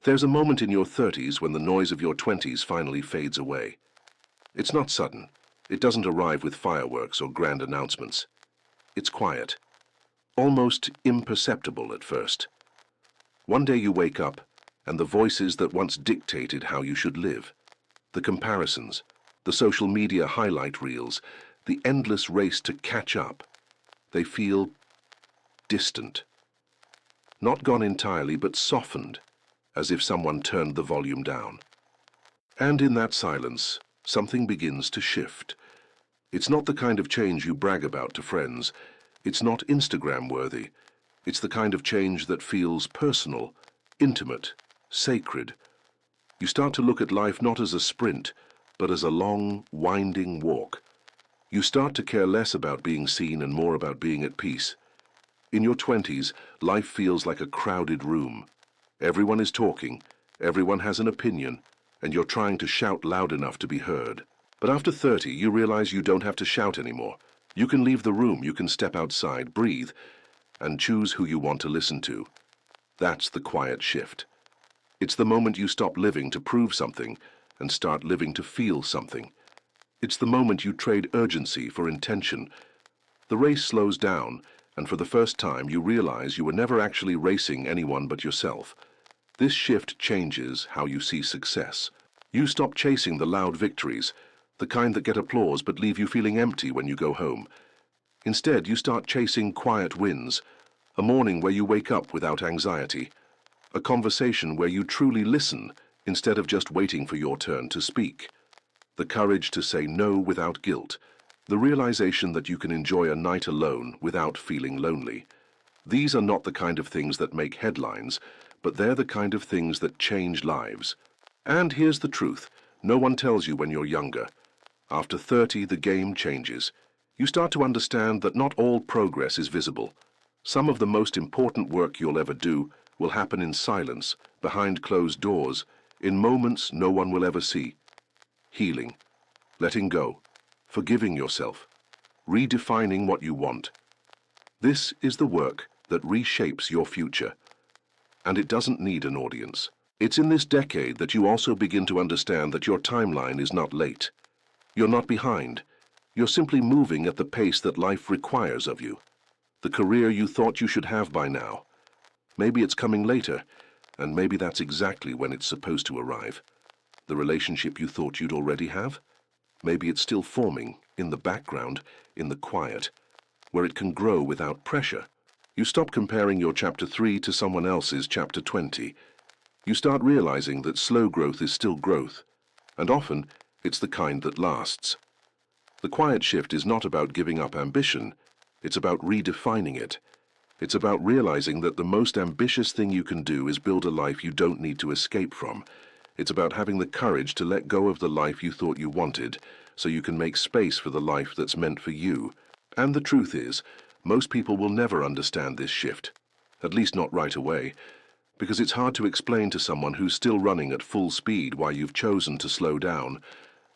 There's a moment in your 30s when the noise of your 20s finally fades away. It's not sudden. It doesn't arrive with fireworks or grand announcements. It's quiet, almost imperceptible at first. One day you wake up, and the voices that once dictated how you should live, the comparisons, the social media highlight reels, the endless race to catch up, they feel distant. Not gone entirely, but softened, as if someone turned the volume down. And in that silence, something begins to shift. It's not the kind of change you brag about to friends. It's not Instagram-worthy. It's the kind of change that feels personal, intimate, sacred. You start to look at life not as a sprint, but as a long, winding walk. You start to care less about being seen and more about being at peace. In your 20s, life feels like a crowded room. Everyone is talking, everyone has an opinion, and you're trying to shout loud enough to be heard. But after 30, you realize you don't have to shout anymore. You can leave the room, you can step outside, breathe, and choose who you want to listen to. That's the quiet shift. It's the moment you stop living to prove something and start living to feel something. It's the moment you trade urgency for intention. The race slows down, and for the first time you realize you were never actually racing anyone but yourself. This shift changes how you see success. You stop chasing the loud victories, the kind that get applause but leave you feeling empty when you go home. Instead, you start chasing quiet wins, a morning where you wake up without anxiety, a conversation where you truly listen instead of just waiting for your turn to speak, the courage to say no without guilt, the realization that you can enjoy a night alone without feeling lonely. These are not the kind of things that make headlines, but they're the kind of things that change lives. And here's the truth. No one tells you when you're younger. After 30, the game changes. You start to understand that not all progress is visible. Some of the most important work you'll ever do will happen in silence, behind closed doors, in moments no one will ever see. Healing, letting go, forgiving yourself, redefining what you want. This is the work that reshapes your future. And it doesn't need an audience. It's in this decade that you also begin to understand that your timeline is not late. You're not behind. You're simply moving at the pace that life requires of you. The career you thought you should have by now. Maybe it's coming later, and maybe that's exactly when it's supposed to arrive. The relationship you thought you'd already have? Maybe it's still forming, in the background, in the quiet, where it can grow without pressure. You stop comparing your chapter 3 to someone else's chapter 20. You start realizing that slow growth is still growth, and often it's the kind that lasts. The quiet shift is not about giving up ambition, it's about redefining it. It's about realizing that the most ambitious thing you can do is build a life you don't need to escape from. It's about having the courage to let go of the life you thought you wanted, so you can make space for the life that's meant for you. And the truth is, most people will never understand this shift, at least not right away, because it's hard to explain to someone who's still running at full speed why you've chosen to slow down.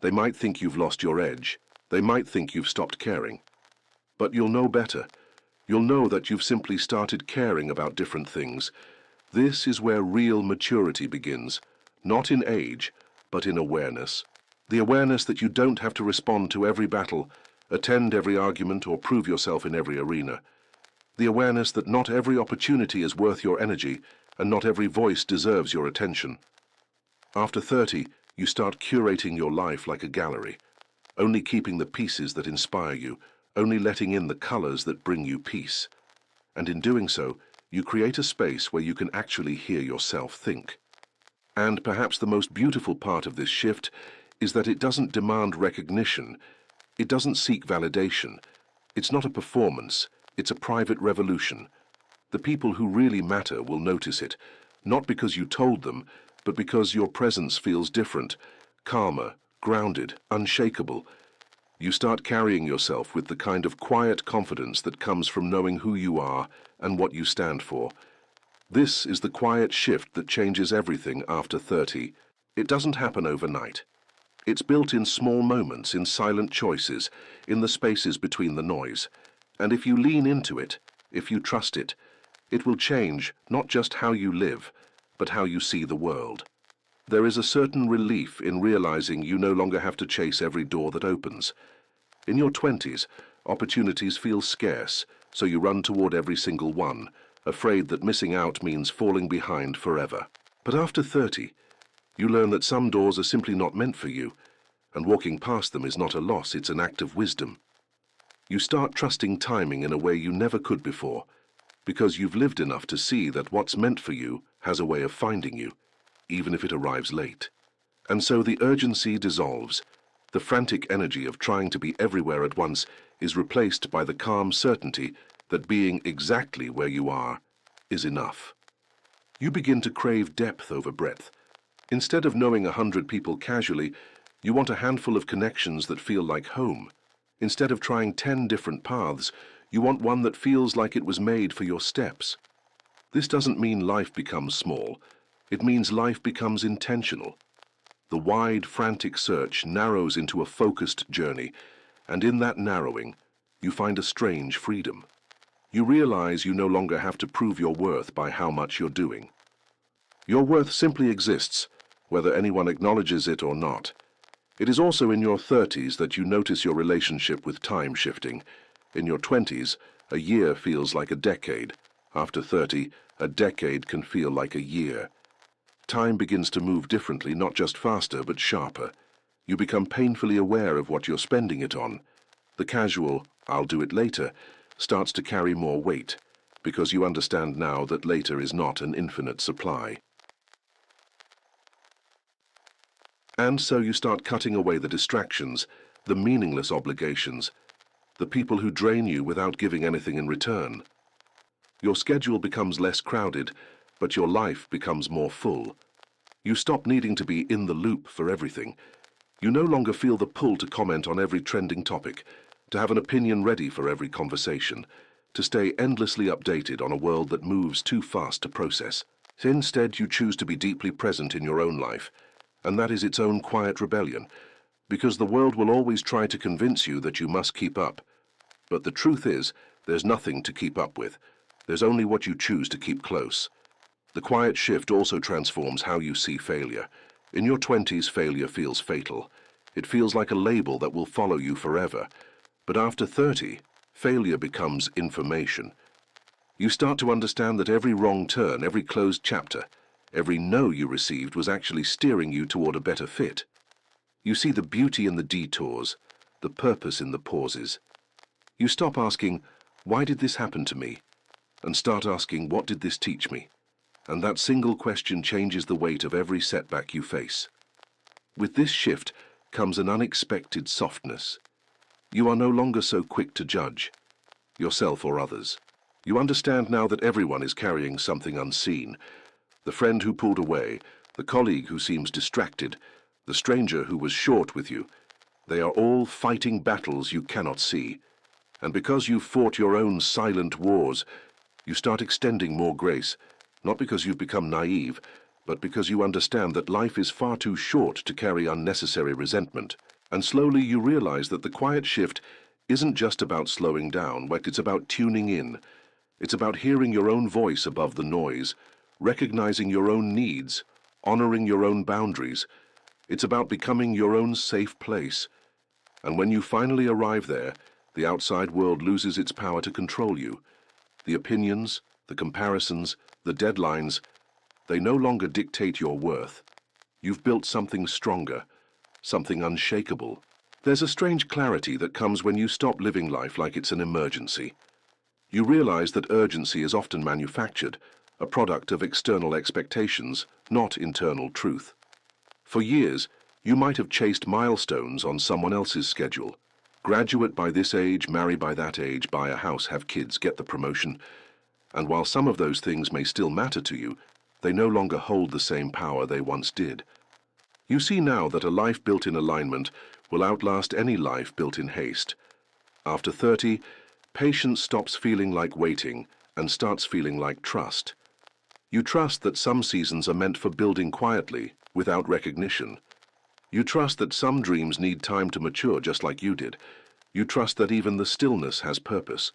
They might think you've lost your edge. They might think you've stopped caring. But you'll know better. You'll know that you've simply started caring about different things. This is where real maturity begins, not in age, but in awareness. The awareness that you don't have to respond to every battle, attend every argument, or prove yourself in every arena. The awareness that not every opportunity is worth your energy, and not every voice deserves your attention. After 30, you start curating your life like a gallery, only keeping the pieces that inspire you, only letting in the colors that bring you peace. And in doing so, you create a space where you can actually hear yourself think. And perhaps the most beautiful part of this shift is that it doesn't demand recognition. It doesn't seek validation. It's not a performance. It's a private revolution. The people who really matter will notice it, not because you told them, but because your presence feels different, calmer, grounded, unshakable. You start carrying yourself with the kind of quiet confidence that comes from knowing who you are and what you stand for. This is the quiet shift that changes everything after 30. It doesn't happen overnight. It's built in small moments, in silent choices, in the spaces between the noise. And if you lean into it, if you trust it, it will change not just how you live, but how you see the world. There is a certain relief in realizing you no longer have to chase every door that opens. In your 20s, opportunities feel scarce, so you run toward every single one, afraid that missing out means falling behind forever. But after 30, you learn that some doors are simply not meant for you, and walking past them is not a loss, it's an act of wisdom. You start trusting timing in a way you never could before, because you've lived enough to see that what's meant for you has a way of finding you, even if it arrives late. And so the urgency dissolves. The frantic energy of trying to be everywhere at once is replaced by the calm certainty that being exactly where you are is enough. You begin to crave depth over breadth. Instead of knowing 100 people casually, you want a handful of connections that feel like home. Instead of trying 10 different paths, you want one that feels like it was made for your steps. This doesn't mean life becomes small. It means life becomes intentional. The wide, frantic search narrows into a focused journey, and in that narrowing, you find a strange freedom. You realize you no longer have to prove your worth by how much you're doing. Your worth simply exists, whether anyone acknowledges it or not. It is also in your 30s that you notice your relationship with time shifting. In your 20s, a year feels like a decade. After 30, a decade can feel like a year. Time begins to move differently, not just faster, but sharper. You become painfully aware of what you're spending it on. The casual, "I'll do it later," starts to carry more weight, because you understand now that later is not an infinite supply. And so you start cutting away the distractions, the meaningless obligations, the people who drain you without giving anything in return. Your schedule becomes less crowded, but your life becomes more full. You stop needing to be in the loop for everything. You no longer feel the pull to comment on every trending topic, to have an opinion ready for every conversation, to stay endlessly updated on a world that moves too fast to process. Instead, you choose to be deeply present in your own life, and that is its own quiet rebellion, because the world will always try to convince you that you must keep up. But the truth is, there's nothing to keep up with. There's only what you choose to keep close. The quiet shift also transforms how you see failure. In your 20s, failure feels fatal. It feels like a label that will follow you forever. But after 30, failure becomes information. You start to understand that every wrong turn, every closed chapter, every no you received was actually steering you toward a better fit. You see the beauty in the detours, the purpose in the pauses. You stop asking, "Why did this happen to me?" and start asking, "What did this teach me?" And that single question changes the weight of every setback you face. With this shift comes an unexpected softness. You are no longer so quick to judge yourself or others. You understand now that everyone is carrying something unseen. The friend who pulled away, the colleague who seems distracted, the stranger who was short with you. They are all fighting battles you cannot see. And because you've fought your own silent wars, you start extending more grace, not because you've become naive, but because you understand that life is far too short to carry unnecessary resentment. And slowly you realize that the quiet shift isn't just about slowing down, but it's about tuning in. It's about hearing your own voice above the noise, recognizing your own needs, honoring your own boundaries. It's about becoming your own safe place. And when you finally arrive there, the outside world loses its power to control you. The opinions, the comparisons, the deadlines, they no longer dictate your worth. You've built something stronger, something unshakable. There's a strange clarity that comes when you stop living life like it's an emergency. You realize that urgency is often manufactured, a product of external expectations, not internal truth. For years, you might have chased milestones on someone else's schedule. Graduate by this age, marry by that age, buy a house, have kids, get the promotion. And while some of those things may still matter to you, they no longer hold the same power they once did. You see now that a life built in alignment will outlast any life built in haste. After 30, patience stops feeling like waiting and starts feeling like trust. You trust that some seasons are meant for building quietly, without recognition. You trust that some dreams need time to mature just like you did. You trust that even the stillness has purpose.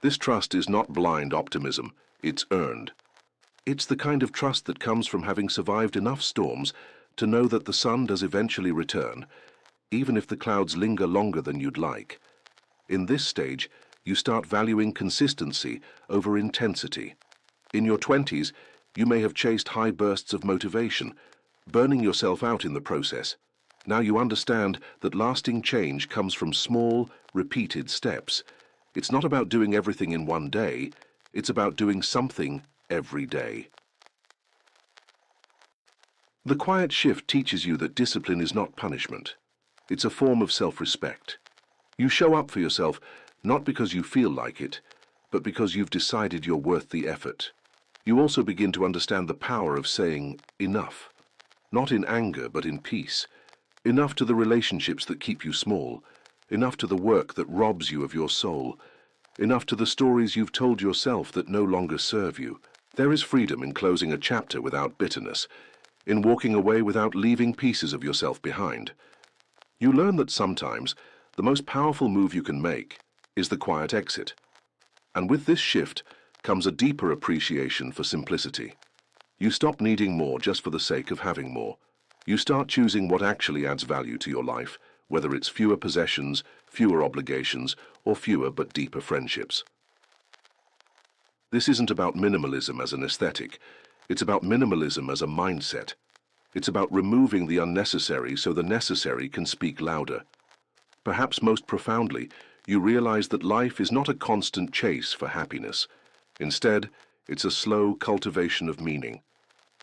This trust is not blind optimism, it's earned. It's the kind of trust that comes from having survived enough storms to know that the sun does eventually return, even if the clouds linger longer than you'd like. In this stage, you start valuing consistency over intensity. In your 20s, you may have chased high bursts of motivation, burning yourself out in the process. Now you understand that lasting change comes from small, repeated steps. It's not about doing everything in one day, it's about doing something every day. The quiet shift teaches you that discipline is not punishment. It's a form of self-respect. You show up for yourself not because you feel like it, but because you've decided you're worth the effort. You also begin to understand the power of saying enough, not in anger but in peace. Enough to the relationships that keep you small, enough to the work that robs you of your soul, enough to the stories you've told yourself that no longer serve you. There is freedom in closing a chapter without bitterness, in walking away without leaving pieces of yourself behind. You learn that sometimes the most powerful move you can make is the quiet exit. And with this shift comes a deeper appreciation for simplicity. You stop needing more just for the sake of having more. You start choosing what actually adds value to your life, whether it's fewer possessions, fewer obligations, or fewer but deeper friendships. This isn't about minimalism as an aesthetic. It's about minimalism as a mindset. It's about removing the unnecessary so the necessary can speak louder. Perhaps most profoundly, you realize that life is not a constant chase for happiness. Instead, it's a slow cultivation of meaning.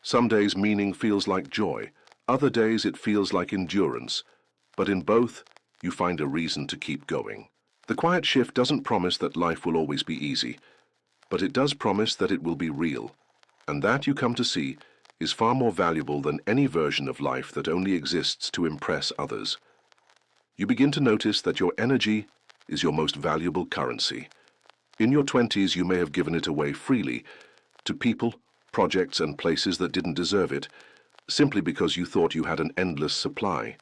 Some days meaning feels like joy, other days it feels like endurance, but in both, you find a reason to keep going. The quiet shift doesn't promise that life will always be easy, but it does promise that it will be real, and that, you come to see, is far more valuable than any version of life that only exists to impress others. You begin to notice that your energy is your most valuable currency. In your 20s, you may have given it away freely to people, projects, and places that didn't deserve it, simply because you thought you had an endless supply.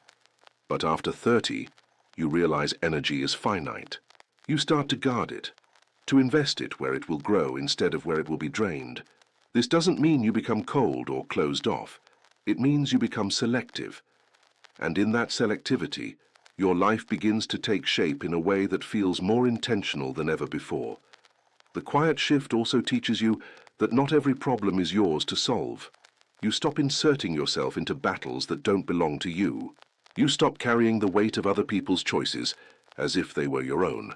But after 30, you realize energy is finite. You start to guard it, to invest it where it will grow instead of where it will be drained. This doesn't mean you become cold or closed off. It means you become selective. And in that selectivity, your life begins to take shape in a way that feels more intentional than ever before. The quiet shift also teaches you that not every problem is yours to solve. You stop inserting yourself into battles that don't belong to you. You stop carrying the weight of other people's choices as if they were your own.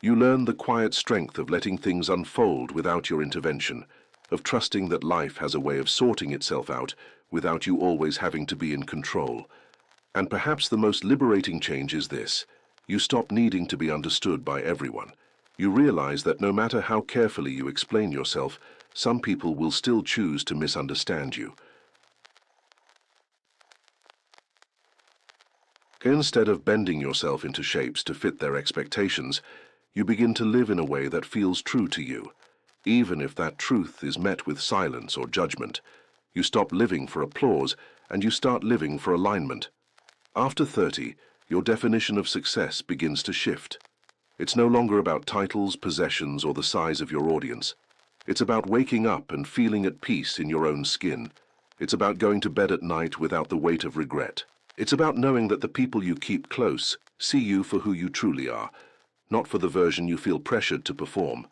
You learn the quiet strength of letting things unfold without your intervention, of trusting that life has a way of sorting itself out without you always having to be in control. And perhaps the most liberating change is this: you stop needing to be understood by everyone. You realize that no matter how carefully you explain yourself, some people will still choose to misunderstand you. Instead of bending yourself into shapes to fit their expectations, you begin to live in a way that feels true to you, even if that truth is met with silence or judgment. You stop living for applause, and you start living for alignment. After 30, your definition of success begins to shift. It's no longer about titles, possessions, or the size of your audience. It's about waking up and feeling at peace in your own skin. It's about going to bed at night without the weight of regret. It's about knowing that the people you keep close see you for who you truly are, not for the version you feel pressured to perform.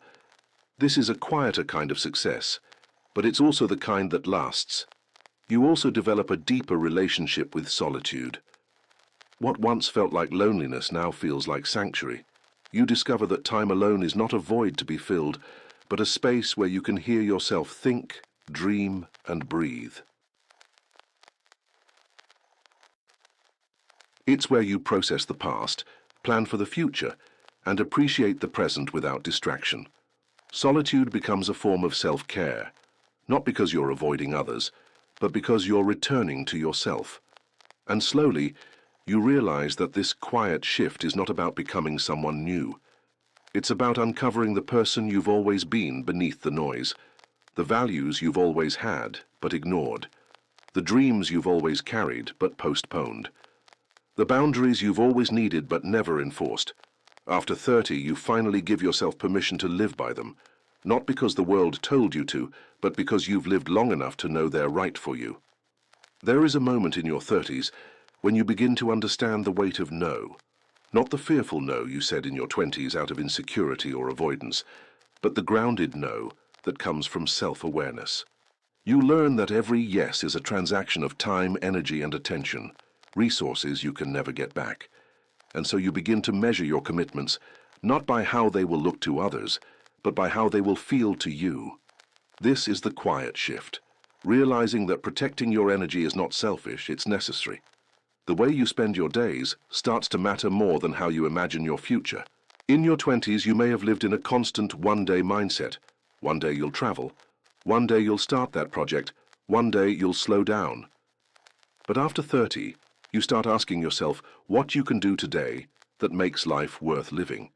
This is a quieter kind of success, but it's also the kind that lasts. You also develop a deeper relationship with solitude. What once felt like loneliness now feels like sanctuary. You discover that time alone is not a void to be filled, but a space where you can hear yourself think, dream, and breathe. It's where you process the past, plan for the future, and appreciate the present without distraction. Solitude becomes a form of self-care, not because you're avoiding others, but because you're returning to yourself. And slowly, you realize that this quiet shift is not about becoming someone new. It's about uncovering the person you've always been beneath the noise, the values you've always had but ignored, the dreams you've always carried but postponed, the boundaries you've always needed but never enforced. After 30, you finally give yourself permission to live by them, Not because the world told you to, but because you've lived long enough to know they're right for you. There is a moment in your 30s when you begin to understand the weight of no. Not the fearful no you said in your 20s out of insecurity or avoidance, but the grounded no that comes from self-awareness. You learn that every yes is a transaction of time, energy, and attention, resources you can never get back. And so you begin to measure your commitments not by how they will look to others, but by how they will feel to you. This is the quiet shift, realizing that protecting your energy is not selfish, it's necessary. The way you spend your days starts to matter more than how you imagine your future. In your 20s, you may have lived in a constant one-day mindset. One day you'll travel. One day you'll start that project. One day you'll slow down. But after 30, you start asking yourself what you can do today that makes life worth living.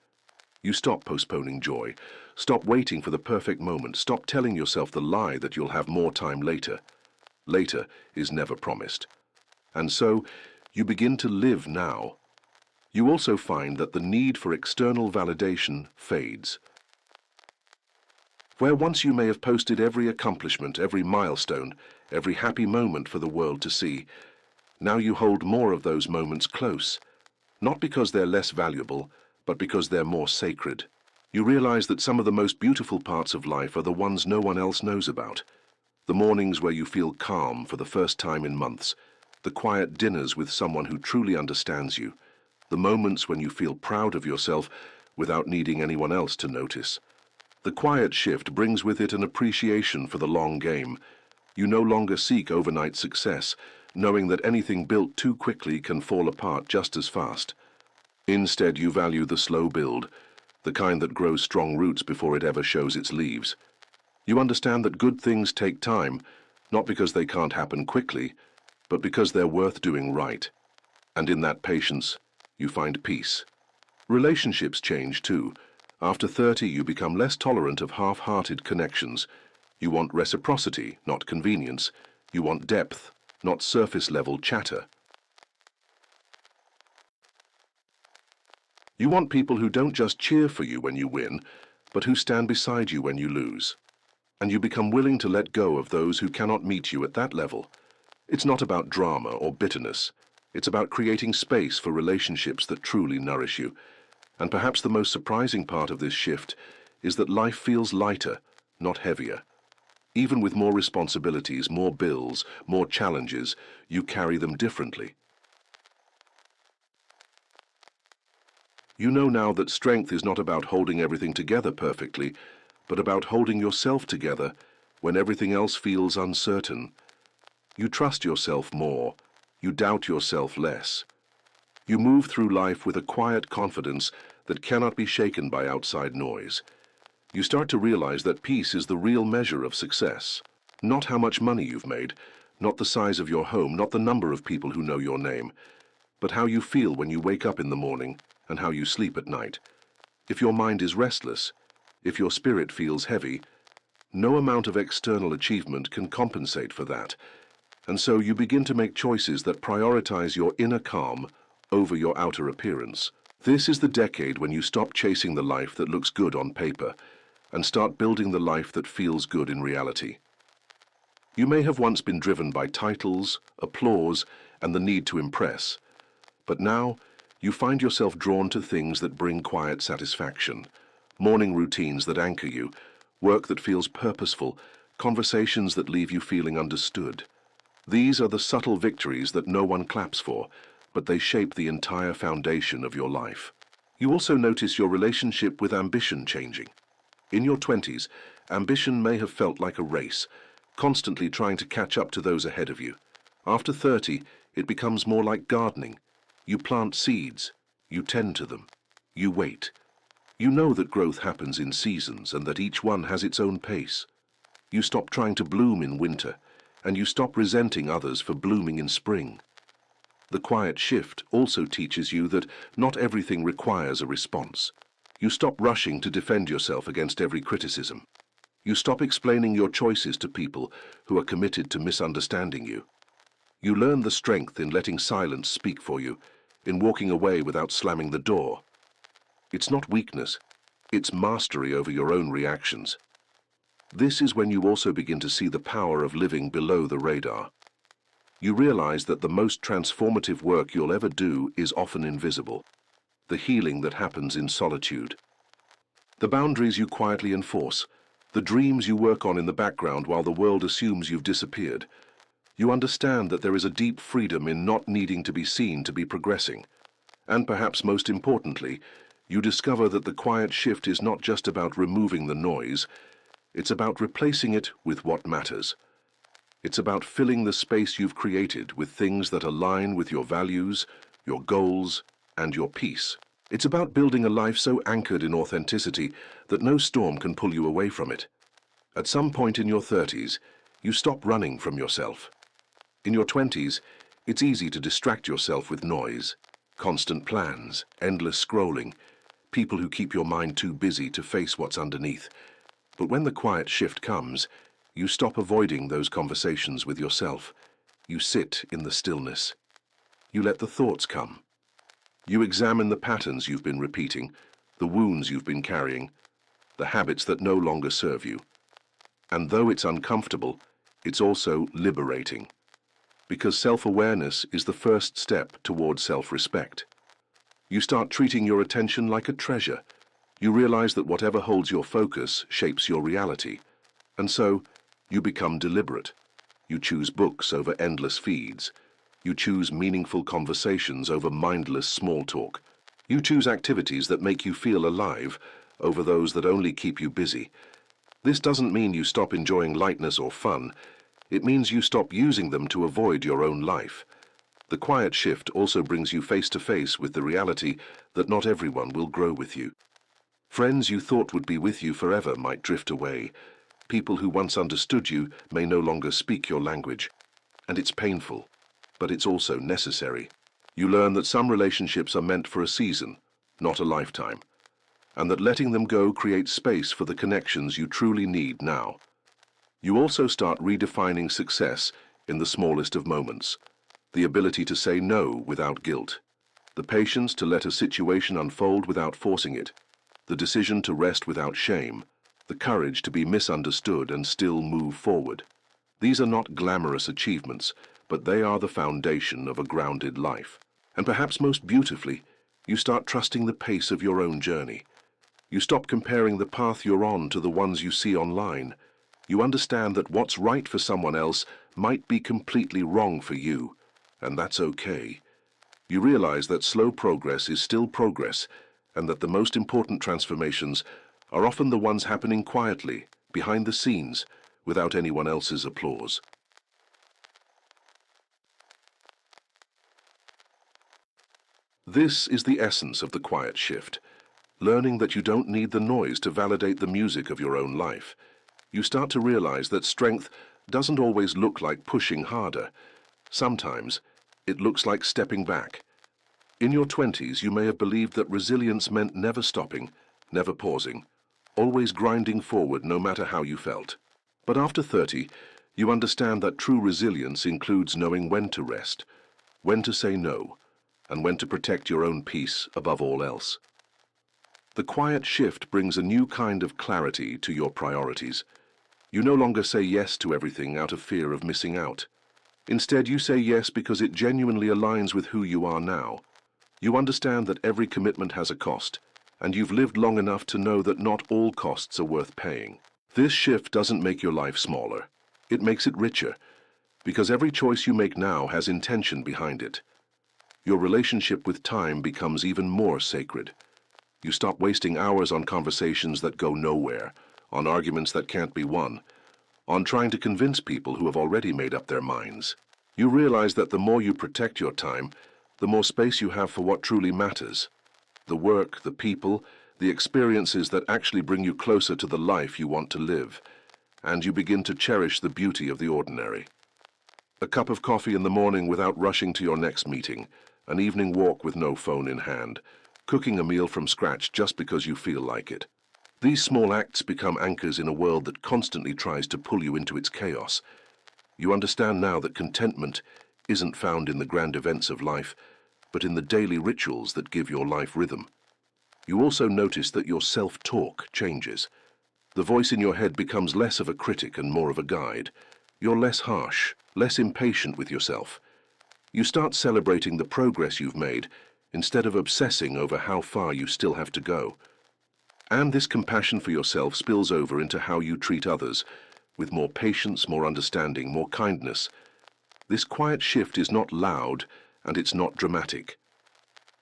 You stop postponing joy. Stop waiting for the perfect moment. Stop telling yourself the lie that you'll have more time later. Later is never promised. And so, you begin to live now. You also find that the need for external validation fades. Where once you may have posted every accomplishment, every milestone, every happy moment for the world to see, now you hold more of those moments close, not because they're less valuable, but because they're more sacred. You realize that some of the most beautiful parts of life are the ones no one else knows about. The mornings where you feel calm for the first time in months, the quiet dinners with someone who truly understands you, the moments when you feel proud of yourself without needing anyone else to notice. The quiet shift brings with it an appreciation for the long game. You no longer seek overnight success, knowing that anything built too quickly can fall apart just as fast. Instead, you value the slow build, the kind that grows strong roots before it ever shows its leaves. You understand that good things take time, not because they can't happen quickly, but because they're worth doing right. And in that patience, you find peace. Relationships change too. After 30, you become less tolerant of half-hearted connections. You want reciprocity, not convenience. You want depth, not surface-level chatter. You want people who don't just cheer for you when you win, but who stand beside you when you lose. And you become willing to let go of those who cannot meet you at that level. It's not about drama or bitterness. It's about creating space for relationships that truly nourish you. And perhaps the most surprising part of this shift is that life feels lighter, not heavier. Even with more responsibilities, more bills, more challenges, you carry them differently. You know now that strength is not about holding everything together perfectly, but about holding yourself together when everything else feels uncertain. You trust yourself more. You doubt yourself less. You move through life with a quiet confidence that cannot be shaken by outside noise. You start to realize that peace is the real measure of success. Not how much money you've made, not the size of your home, not the number of people who know your name, but how you feel when you wake up in the morning and how you sleep at night. If your mind is restless, if your spirit feels heavy, no amount of external achievement can compensate for that. And so you begin to make choices that prioritize your inner calm over your outer appearance. This is the decade when you stop chasing the life that looks good on paper and start building the life that feels good in reality. You may have once been driven by titles, applause, and the need to impress, but now you find yourself drawn to things that bring quiet satisfaction, morning routines that anchor you, work that feels purposeful, conversations that leave you feeling understood. These are the subtle victories that no one claps for, but they shape the entire foundation of your life. You also notice your relationship with ambition changing. In your 20s, ambition may have felt like a race, constantly trying to catch up to those ahead of you. After 30, it becomes more like gardening. You plant seeds, you tend to them, you wait. You know that growth happens in seasons and that each one has its own pace. You stop trying to bloom in winter, and you stop resenting others for blooming in spring. The quiet shift also teaches you that not everything requires a response. You stop rushing to defend yourself against every criticism. You stop explaining your choices to people who are committed to misunderstanding you. You learn the strength in letting silence speak for you, in walking away without slamming the door. It's not weakness, it's mastery over your own reactions. This is when you also begin to see the power of living below the radar. You realize that the most transformative work you'll ever do is often invisible, the healing that happens in solitude. The boundaries you quietly enforce, the dreams you work on in the background while the world assumes you've disappeared. You understand that there is a deep freedom in not needing to be seen to be progressing. And perhaps most importantly, you discover that the quiet shift is not just about removing the noise, it's about replacing it with what matters. It's about filling the space you've created with things that align with your values, your goals, and your peace. It's about building a life so anchored in authenticity that no storm can pull you away from it. At some point in your 30s, you stop running from yourself. In your 20s, it's easy to distract yourself with noise, constant plans, endless scrolling, people who keep your mind too busy to face what's underneath. But when the quiet shift comes, you stop avoiding those conversations with yourself. You sit in the stillness. You let the thoughts come. You examine the patterns you've been repeating, the wounds you've been carrying, the habits that no longer serve you. And though it's uncomfortable, it's also liberating. Because self-awareness is the first step toward self-respect. You start treating your attention like a treasure. You realize that whatever holds your focus shapes your reality. And so, you become deliberate. You choose books over endless feeds. You choose meaningful conversations over mindless small talk. You choose activities that make you feel alive over those that only keep you busy. This doesn't mean you stop enjoying lightness or fun. It means you stop using them to avoid your own life. The quiet shift also brings you face to face with the reality that not everyone will grow with you. Friends you thought would be with you forever might drift away. People who once understood you may no longer speak your language. And it's painful, but it's also necessary. You learn that some relationships are meant for a season, not a lifetime, and that letting them go creates space for the connections you truly need now. You also start redefining success in the smallest of moments, the ability to say no without guilt, the patience to let a situation unfold without forcing it, the decision to rest without shame, the courage to be misunderstood and still move forward. These are not glamorous achievements, but they are the foundation of a grounded life. And perhaps most beautifully, you start trusting the pace of your own journey. You stop comparing the path you're on to the ones you see online. You understand that what's right for someone else might be completely wrong for you, and that's okay. You realize that slow progress is still progress, and that the most important transformations are often the ones happening quietly, behind the scenes, without anyone else's applause. This is the essence of the quiet shift, learning that you don't need the noise to validate the music of your own life. You start to realize that strength doesn't always look like pushing harder. Sometimes it looks like stepping back. In your 20s, you may have believed that resilience meant never stopping, never pausing, always grinding forward no matter how you felt. But after 30, you understand that true resilience includes knowing when to rest, when to say no, and when to protect your own peace above all else. The quiet shift brings a new kind of clarity to your priorities. You no longer say yes to everything out of fear of missing out. Instead, you say yes because it genuinely aligns with who you are now. You understand that every commitment has a cost, and you've lived long enough to know that not all costs are worth paying. This shift doesn't make your life smaller. It makes it richer, because every choice you make now has intention behind it. Your relationship with time becomes even more sacred. You stop wasting hours on conversations that go nowhere, on arguments that can't be won, on trying to convince people who have already made up their minds. You realize that the more you protect your time, the more space you have for what truly matters. The work, the people, the experiences that actually bring you closer to the life you want to live. And you begin to cherish the beauty of the ordinary. A cup of coffee in the morning without rushing to your next meeting, an evening walk with no phone in hand, cooking a meal from scratch just because you feel like it. These small acts become anchors in a world that constantly tries to pull you into its chaos. You understand now that contentment isn't found in the grand events of life, but in the daily rituals that give your life rhythm. You also notice that your self-talk changes. The voice in your head becomes less of a critic and more of a guide. You're less harsh, less impatient with yourself. You start celebrating the progress you've made instead of obsessing over how far you still have to go. And this compassion for yourself spills over into how you treat others, with more patience, more understanding, more kindness. This quiet shift is not loud and it's not dramatic,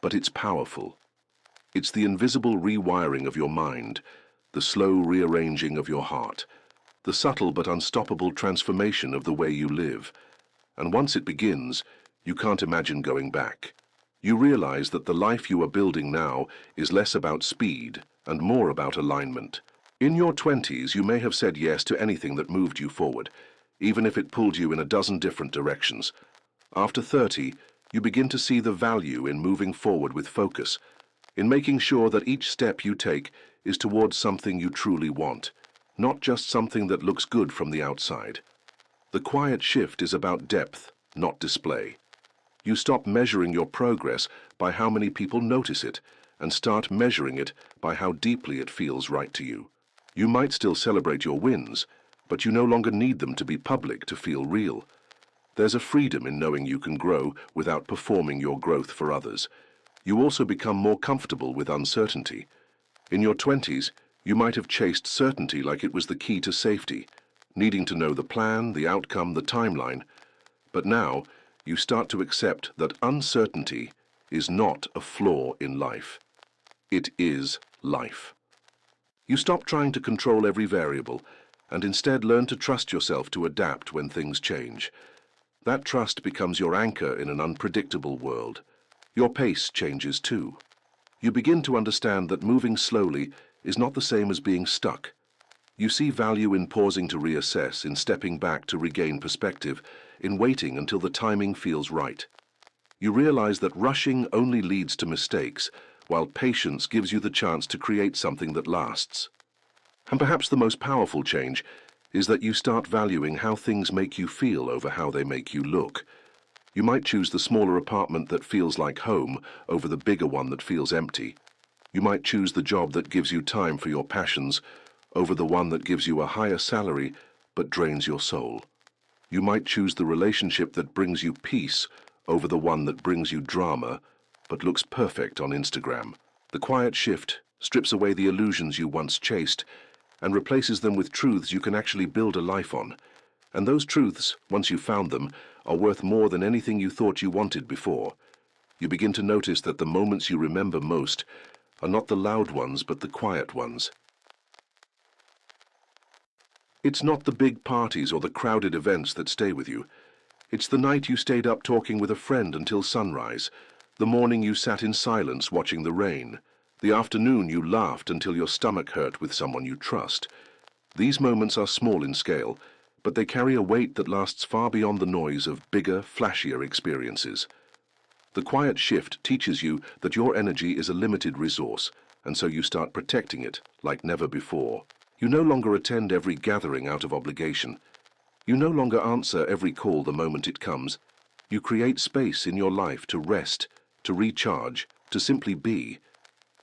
but it's powerful. It's the invisible rewiring of your mind, the slow rearranging of your heart, the subtle but unstoppable transformation of the way you live. And once it begins, you can't imagine going back. You realize that the life you are building now is less about speed and more about alignment. In your 20s, you may have said yes to anything that moved you forward, even if it pulled you in a dozen different directions. After 30, you begin to see the value in moving forward with focus, in making sure that each step you take is towards something you truly want, not just something that looks good from the outside. The quiet shift is about depth, not display. You stop measuring your progress by how many people notice it and start measuring it by how deeply it feels right to you. You might still celebrate your wins, but you no longer need them to be public to feel real. There's a freedom in knowing you can grow without performing your growth for others. You also become more comfortable with uncertainty. In your 20s, you might have chased certainty like it was the key to safety, needing to know the plan, the outcome, the timeline. But now, you start to accept that uncertainty is not a flaw in life. It is life. You stop trying to control every variable and instead learn to trust yourself to adapt when things change. That trust becomes your anchor in an unpredictable world. Your pace changes too. You begin to understand that moving slowly is not the same as being stuck. You see value in pausing to reassess, in stepping back to regain perspective, in waiting until the timing feels right. You realize that rushing only leads to mistakes, while patience gives you the chance to create something that lasts. And perhaps the most powerful change is that you start valuing how things make you feel over how they make you look. You might choose the smaller apartment that feels like home over the bigger one that feels empty. You might choose the job that gives you time for your passions over the one that gives you a higher salary but drains your soul. You might choose the relationship that brings you peace over the one that brings you drama but looks perfect on Instagram. The quiet shift strips away the illusions you once chased and replaces them with truths you can actually build a life on. And those truths, once you've found them, are worth more than anything you thought you wanted before. You begin to notice that the moments you remember most are not the loud ones but the quiet ones. It's not the big parties or the crowded events that stay with you. It's the night you stayed up talking with a friend until sunrise, the morning you sat in silence watching the rain, the afternoon you laughed until your stomach hurt with someone you trust. These moments are small in scale, but they carry a weight that lasts far beyond the noise of bigger, flashier experiences. The quiet shift teaches you that your energy is a limited resource, and so you start protecting it like never before. You no longer attend every gathering out of obligation. You no longer answer every call the moment it comes. You create space in your life to rest, to recharge, to simply be.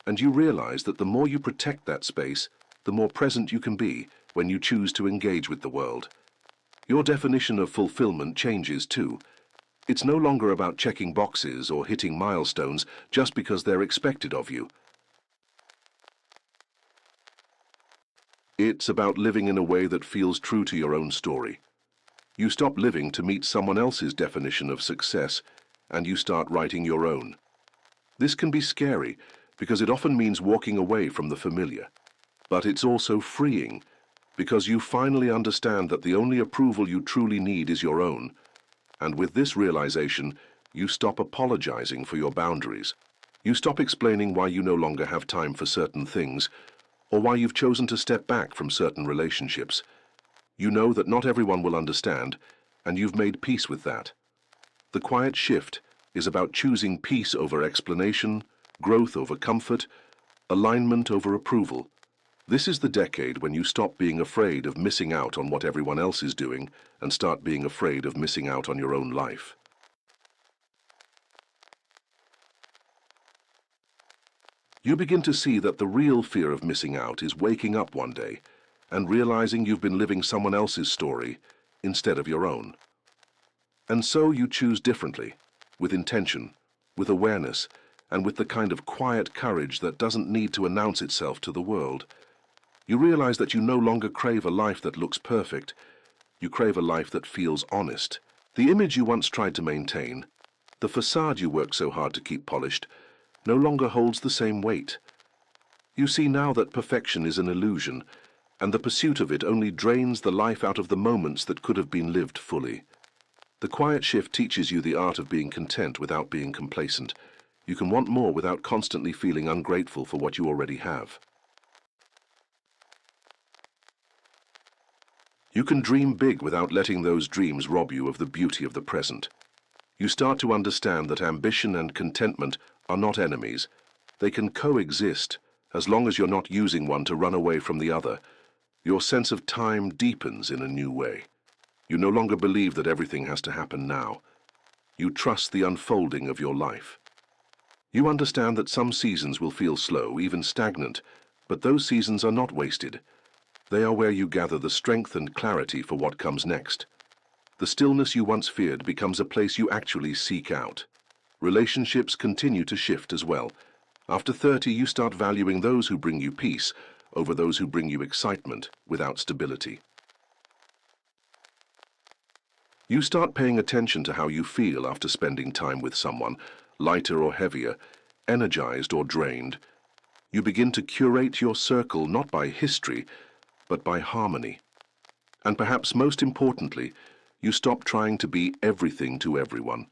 And you realize that the more you protect that space, the more present you can be when you choose to engage with the world. Your definition of fulfillment changes too. It's no longer about checking boxes or hitting milestones just because they're expected of you. It's about living in a way that feels true to your own story. You stop living to meet someone else's definition of success, and you start writing your own. This can be scary because it often means walking away from the familiar. But it's also freeing because you finally understand that the only approval you truly need is your own. And with this realization, you stop apologizing for your boundaries. You stop explaining why you no longer have time for certain things, or why you've chosen to step back from certain relationships. You know that not everyone will understand, and you've made peace with that. The quiet shift is about choosing peace over explanation, growth over comfort, alignment over approval. This is the decade when you stop being afraid of missing out on what everyone else is doing and start being afraid of missing out on your own life. You begin to see that the real fear of missing out is waking up one day and realizing you've been living someone else's story instead of your own. And so you choose differently, with intention, with awareness, and with the kind of quiet courage that doesn't need to announce itself to the world. You realize that you no longer crave a life that looks perfect. You crave a life that feels honest. The image you once tried to maintain, the facade you worked so hard to keep polished, no longer holds the same weight. You see now that perfection is an illusion, and the pursuit of it only drains the life out of the moments that could have been lived fully. The quiet shift teaches you the art of being content without being complacent. You can want more without constantly feeling ungrateful for what you already have. You can dream big without letting those dreams rob you of the beauty of the present. You start to understand that ambition and contentment are not enemies. They can coexist as long as you're not using one to run away from the other. Your sense of time deepens in a new way. You no longer believe that everything has to happen now. You trust the unfolding of your life. You understand that some seasons will feel slow, even stagnant, but those seasons are not wasted. They are where you gather the strength and clarity for what comes next. The stillness you once feared becomes a place you actually seek out. Relationships continue to shift as well. After 30, you start valuing those who bring you peace over those who bring you excitement without stability. You start paying attention to how you feel after spending time with someone, lighter or heavier, energized or drained. You begin to curate your circle not by history, but by harmony. And perhaps most importantly, you stop trying to be everything to everyone.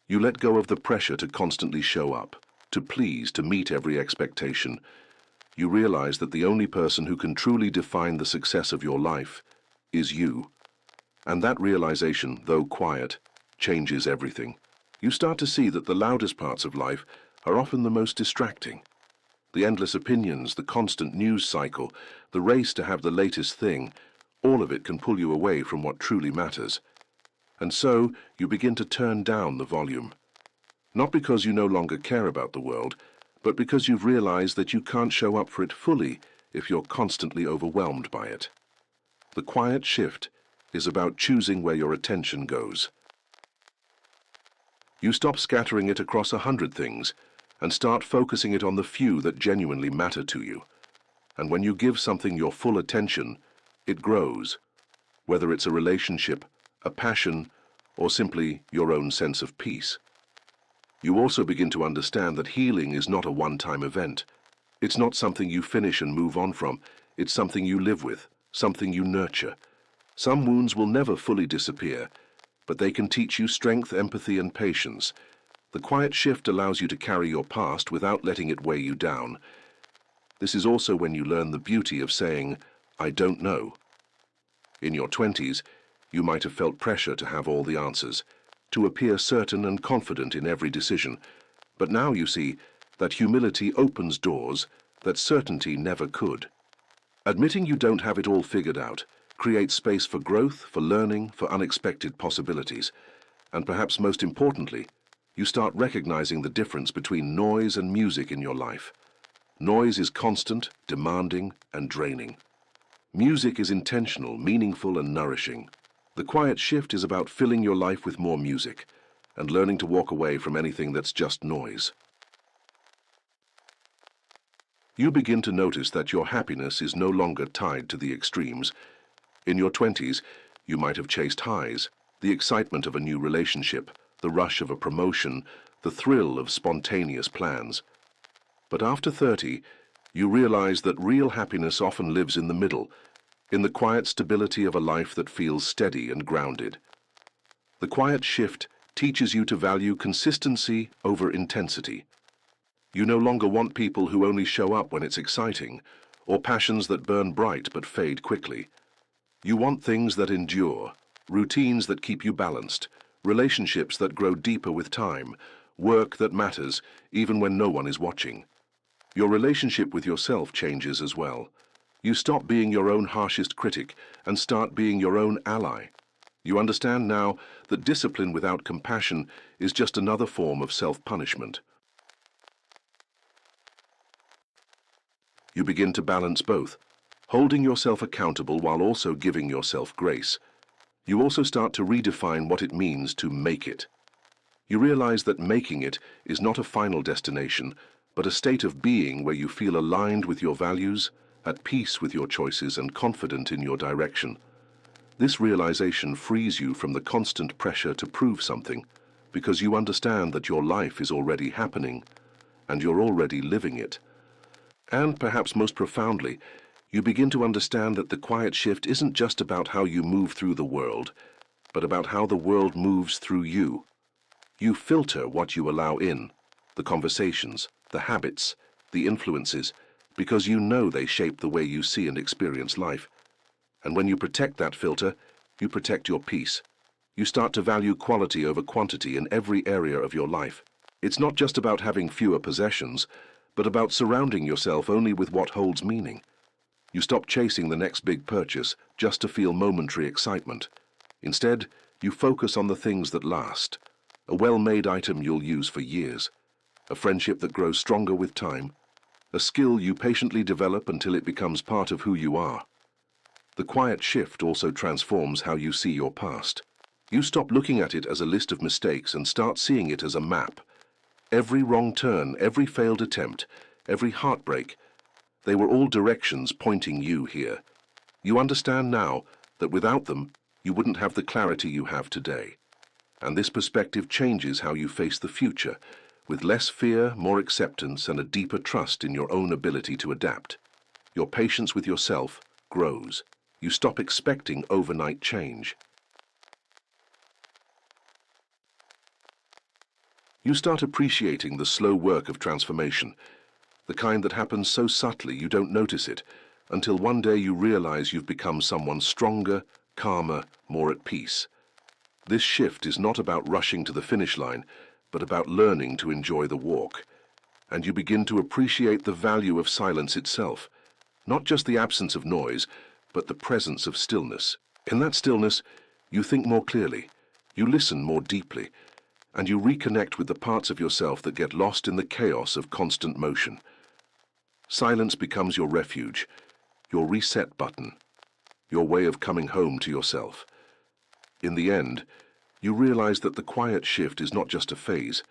You let go of the pressure to constantly show up, to please, to meet every expectation. You realize that the only person who can truly define the success of your life is you. And that realization, though quiet, changes everything. You start to see that the loudest parts of life are often the most distracting. The endless opinions, the constant news cycle, the race to have the latest thing, all of it can pull you away from what truly matters. And so you begin to turn down the volume. Not because you no longer care about the world, but because you've realized that you can't show up for it fully if you're constantly overwhelmed by it. The quiet shift is about choosing where your attention goes. You stop scattering it across 100 things and start focusing it on the few that genuinely matter to you. And when you give something your full attention, it grows, whether it's a relationship, a passion, or simply your own sense of peace. You also begin to understand that healing is not a one-time event. It's not something you finish and move on from. It's something you live with, something you nurture. Some wounds will never fully disappear, but they can teach you strength, empathy, and patience. The quiet shift allows you to carry your past without letting it weigh you down. This is also when you learn the beauty of saying, "I don't know." In your 20s, you might have felt pressure to have all the answers, to appear certain and confident in every decision. But now you see that humility opens doors that certainty never could. Admitting you don't have it all figured out creates space for growth, for learning, for unexpected possibilities. And perhaps most importantly, you start recognizing the difference between noise and music in your life. Noise is constant, demanding, and draining. Music is intentional, meaningful, and nourishing. The quiet shift is about filling your life with more music and learning to walk away from anything that's just noise. You begin to notice that your happiness is no longer tied to the extremes. In your 20s, you might have chased highs, the excitement of a new relationship, the rush of a promotion, the thrill of spontaneous plans. But after 30, you realize that real happiness often lives in the middle, in the quiet stability of a life that feels steady and grounded. The quiet shift teaches you to value consistency over intensity. You no longer want people who only show up when it's exciting, or passions that burn bright but fade quickly. You want things that endure, routines that keep you balanced, relationships that grow deeper with time, work that matters even when no one is watching. Your relationship with yourself changes as well. You stop being your own harshest critic and start being your own ally. You understand now that discipline without compassion is just another form of self-punishment. You begin to balance both, holding yourself accountable while also giving yourself grace. You also start to redefine what it means to make it. You realize that making it is not a final destination, but a state of being where you feel aligned with your values, at peace with your choices, and confident in your direction. This realization frees you from the constant pressure to prove something, because you understand that your life is already happening, and you're already living it. And perhaps most profoundly, you begin to understand that the quiet shift isn't just about how you move through the world, but about how the world moves through you. You filter what you allow in, the conversations, the habits, the influences, because you know they shape the way you see and experience life. And when you protect that filter, you protect your peace. You start to value quality over quantity in every area of your life. It's not just about having fewer possessions, but about surrounding yourself only with what holds meaning. You stop chasing the next big purchase just to feel momentary excitement. Instead, you focus on the things that last. A well-made item you'll use for years, a friendship that grows stronger with time, a skill you patiently develop until it becomes part of who you are. The quiet shift also transforms how you see your past. You stop looking at it as a list of mistakes and start seeing it as a map. Every wrong turn, every failed attempt, every heartbreak, they were all directions pointing you here. You understand now that without them, you wouldn't have the clarity you have today. And this perspective changes how you face the future, with less fear, more acceptance, and a deeper trust in your own ability to adapt. Your patience with yourself grows. You stop expecting overnight change. You start appreciating the slow work of transformation, the kind that happens so subtly you don't notice it, until one day you realize you've become someone stronger, calmer, more at peace. This shift is not about rushing to the finish line, but about learning to enjoy the walk. And you begin to appreciate the value of silence itself, not just the absence of noise, but the presence of stillness. In that stillness, you think more clearly, you listen more deeply, and you reconnect with the parts of yourself that get lost in the chaos of constant motion. Silence becomes your refuge, your reset button, your way of coming home to yourself. In the end, you realize that the quiet shift is not just a phase,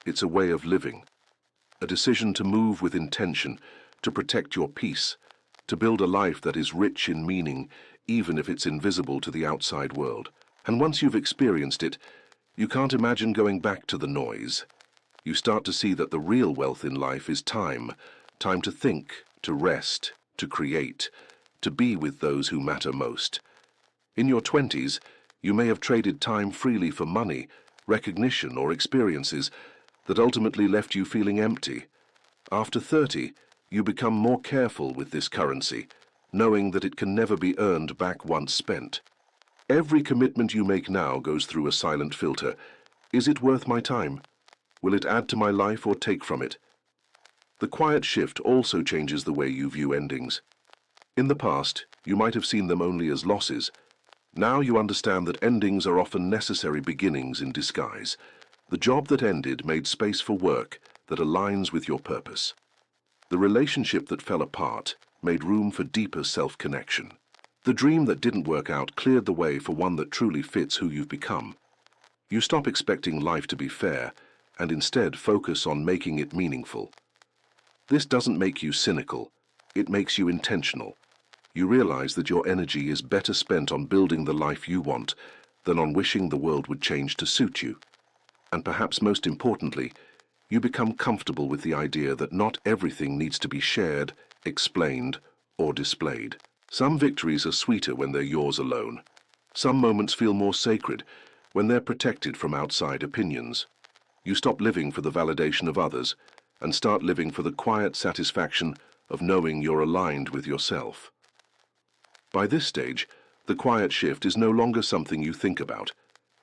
it's a way of living, a decision to move with intention, to protect your peace, to build a life that is rich in meaning, even if it's invisible to the outside world. And once you've experienced it, you can't imagine going back to the noise. You start to see that the real wealth in life is time, time to think, to rest, to create, to be with those who matter most. In your 20s, you may have traded time freely for money, recognition, or experiences that ultimately left you feeling empty. After 30, you become more careful with this currency, knowing that it can never be earned back once spent. Every commitment you make now goes through a silent filter. Is it worth my time? Will it add to my life or take from it? The quiet shift also changes the way you view endings. In the past, you might have seen them only as losses. Now you understand that endings are often necessary beginnings in disguise. The job that ended made space for work that aligns with your purpose. The relationship that fell apart made room for deeper self-connection. The dream that didn't work out cleared the way for one that truly fits who you've become. You stop expecting life to be fair and instead focus on making it meaningful. This doesn't make you cynical, it makes you intentional. You realize that your energy is better spent on building the life you want than on wishing the world would change to suit you. And perhaps most importantly, you become comfortable with the idea that not everything needs to be shared, explained, or displayed. Some victories are sweeter when they're yours alone. Some moments feel more sacred when they're protected from outside opinions. You stop living for the validation of others and start living for the quiet satisfaction of knowing you're aligned with yourself. By this stage, the quiet shift is no longer something you think about.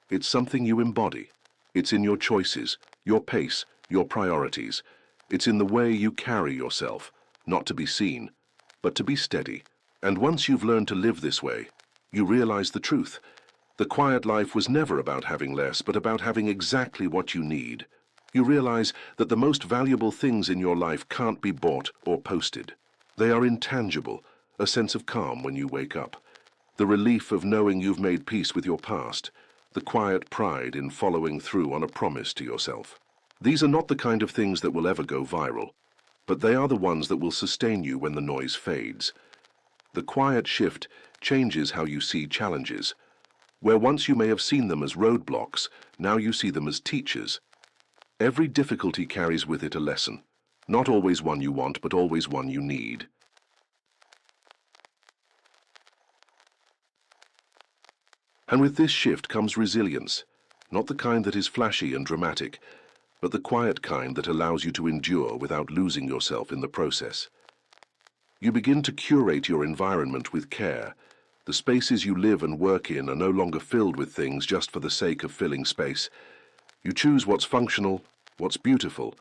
It's something you embody. It's in your choices, your pace, your priorities. It's in the way you carry yourself, not to be seen, but to be steady. And once you've learned to live this way, you realize the truth. The quiet life was never about having less, but about having exactly what you need. You realize that the most valuable things in your life can't be bought or posted. They are intangible, a sense of calm when you wake up, the relief of knowing you've made peace with your past, the quiet pride in following through on a promise to yourself. These are not the kind of things that will ever go viral, but they are the ones that will sustain you when the noise fades. The quiet shift changes how you see challenges. Where once you may have seen them as roadblocks, now you see them as teachers. Every difficulty carries with it a lesson, not always one you want, but always one you need. And with this shift comes resilience, not the kind that is flashy and dramatic, but the quiet kind that allows you to endure without losing yourself in the process. You begin to curate your environment with care. The spaces you live and work in are no longer filled with things just for the sake of filling space. You choose what's functional, what's beautiful,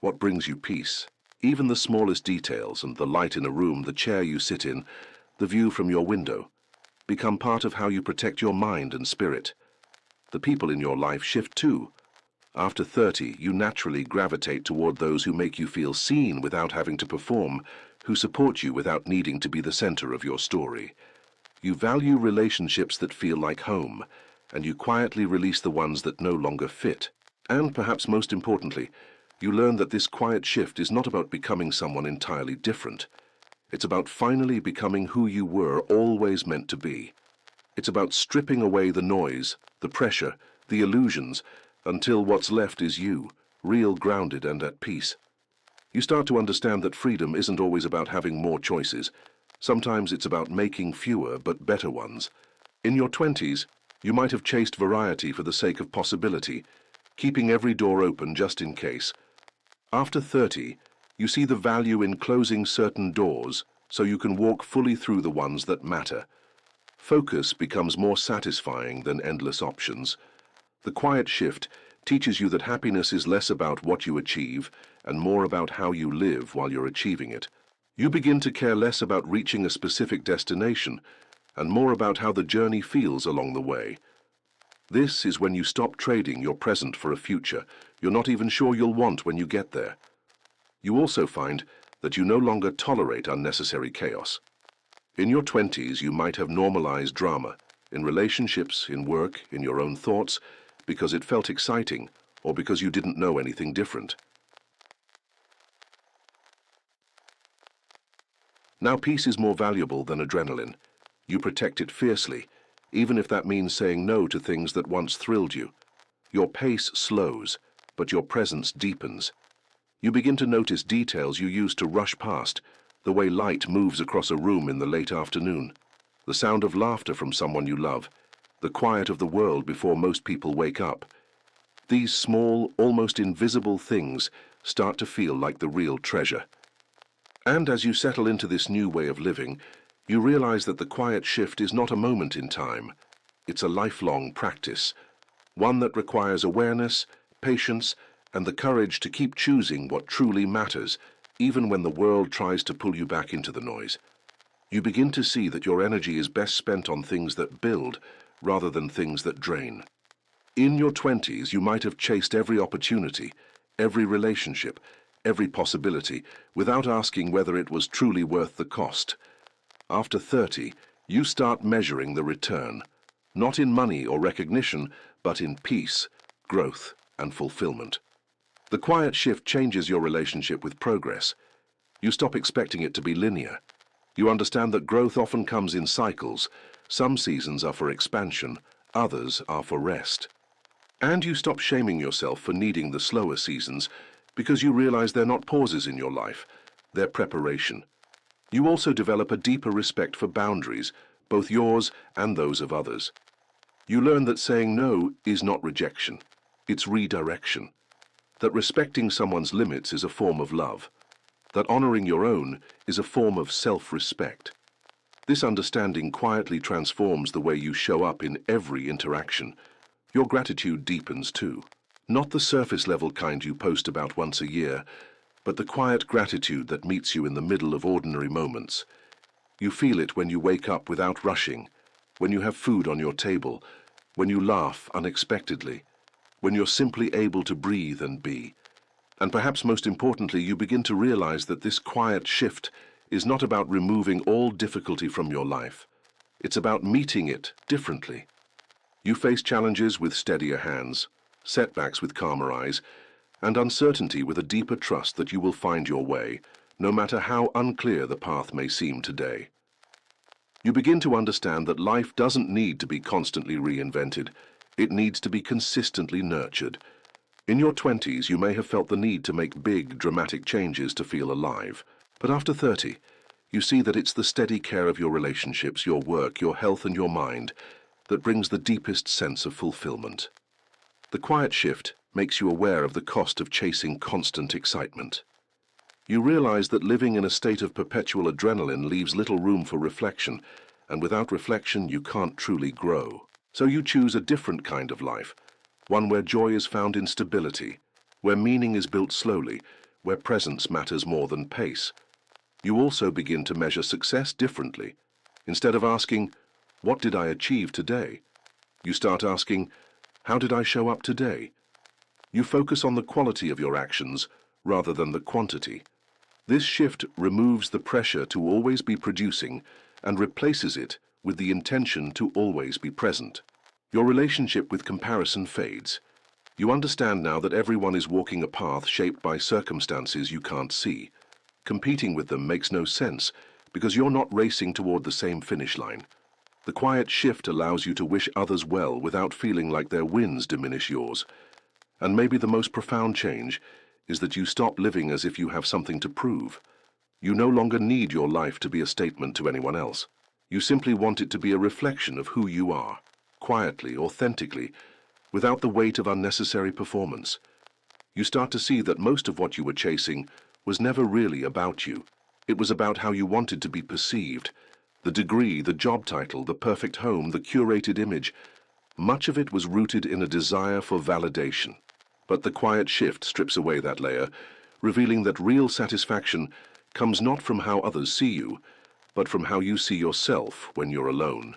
what brings you peace. Even the smallest details and the light in a room, the chair you sit in, the view from your window, become part of how you protect your mind and spirit. The people in your life shift too. After 30, you naturally gravitate toward those who make you feel seen without having to perform, who support you without needing to be the center of your story. You value relationships that feel like home, and you quietly release the ones that no longer fit. And perhaps most importantly, you learn that this quiet shift is not about becoming someone entirely different. It's about finally becoming who you were always meant to be. It's about stripping away the noise, the pressure, the illusions, until what's left is you, real, grounded, and at peace. You start to understand that freedom isn't always about having more choices. Sometimes it's about making fewer but better ones. In your 20s, you might have chased variety for the sake of possibility, keeping every door open just in case. After 30, you see the value in closing certain doors so you can walk fully through the ones that matter. Focus becomes more satisfying than endless options. The quiet shift teaches you that happiness is less about what you achieve and more about how you live while you're achieving it. You begin to care less about reaching a specific destination and more about how the journey feels along the way. This is when you stop trading your present for a future you're not even sure you'll want when you get there. You also find that you no longer tolerate unnecessary chaos. In your 20s, you might have normalized drama, in relationships, in work, in your own thoughts, because it felt exciting, or because you didn't know anything different. Now peace is more valuable than adrenaline. You protect it fiercely, even if that means saying no to things that once thrilled you. Your pace slows, but your presence deepens. You begin to notice details you used to rush past, the way light moves across a room in the late afternoon, the sound of laughter from someone you love, the quiet of the world before most people wake up. These small, almost invisible things start to feel like the real treasure. And as you settle into this new way of living, you realize that the quiet shift is not a moment in time. It's a lifelong practice, one that requires awareness, patience, and the courage to keep choosing what truly matters, even when the world tries to pull you back into the noise. You begin to see that your energy is best spent on things that build, rather than things that drain. In your 20s, you might have chased every opportunity, every relationship, every possibility, without asking whether it was truly worth the cost. After 30, you start measuring the return, not in money or recognition, but in peace, growth, and fulfillment. The quiet shift changes your relationship with progress. You stop expecting it to be linear. You understand that growth often comes in cycles. Some seasons are for expansion, others are for rest. And you stop shaming yourself for needing the slower seasons because you realize they're not pauses in your life, they're preparation. You also develop a deeper respect for boundaries, both yours and those of others. You learn that saying no is not rejection, it's redirection. That respecting someone's limits is a form of love. That honoring your own is a form of self-respect. This understanding quietly transforms the way you show up in every interaction. Your gratitude deepens too. Not the surface-level kind you post about once a year, but the quiet gratitude that meets you in the middle of ordinary moments. You feel it when you wake up without rushing, when you have food on your table, when you laugh unexpectedly, when you're simply able to breathe and be. And perhaps most importantly, you begin to realize that this quiet shift is not about removing all difficulty from your life. It's about meeting it differently. You face challenges with steadier hands, setbacks with calmer eyes, and uncertainty with a deeper trust that you will find your way, no matter how unclear the path may seem today. You begin to understand that life doesn't need to be constantly reinvented. It needs to be consistently nurtured. In your 20s, you may have felt the need to make big, dramatic changes to feel alive. But after 30, you see that it's the steady care of your relationships, your work, your health, and your mind that brings the deepest sense of fulfillment. The quiet shift makes you aware of the cost of chasing constant excitement. You realize that living in a state of perpetual adrenaline leaves little room for reflection, and without reflection you can't truly grow. So you choose a different kind of life, one where joy is found in stability, where meaning is built slowly, where presence matters more than pace. You also begin to measure success differently. Instead of asking, "What did I achieve today?" you start asking, "How did I show up today?" You focus on the quality of your actions rather than the quantity. This shift removes the pressure to always be producing and replaces it with the intention to always be present. Your relationship with comparison fades. You understand now that everyone is walking a path shaped by circumstances you can't see. Competing with them makes no sense because you're not racing toward the same finish line. The quiet shift allows you to wish others well without feeling like their wins diminish yours. And maybe the most profound change is that you stop living as if you have something to prove. You no longer need your life to be a statement to anyone else. You simply want it to be a reflection of who you are, quietly, authentically, without the weight of unnecessary performance. You start to see that most of what you were chasing was never really about you. It was about how you wanted to be perceived. The degree, the job title, the perfect home, the curated image. Much of it was rooted in a desire for validation. But the quiet shift strips away that layer, revealing that real satisfaction comes not from how others see you, but from how you see yourself when you're alone.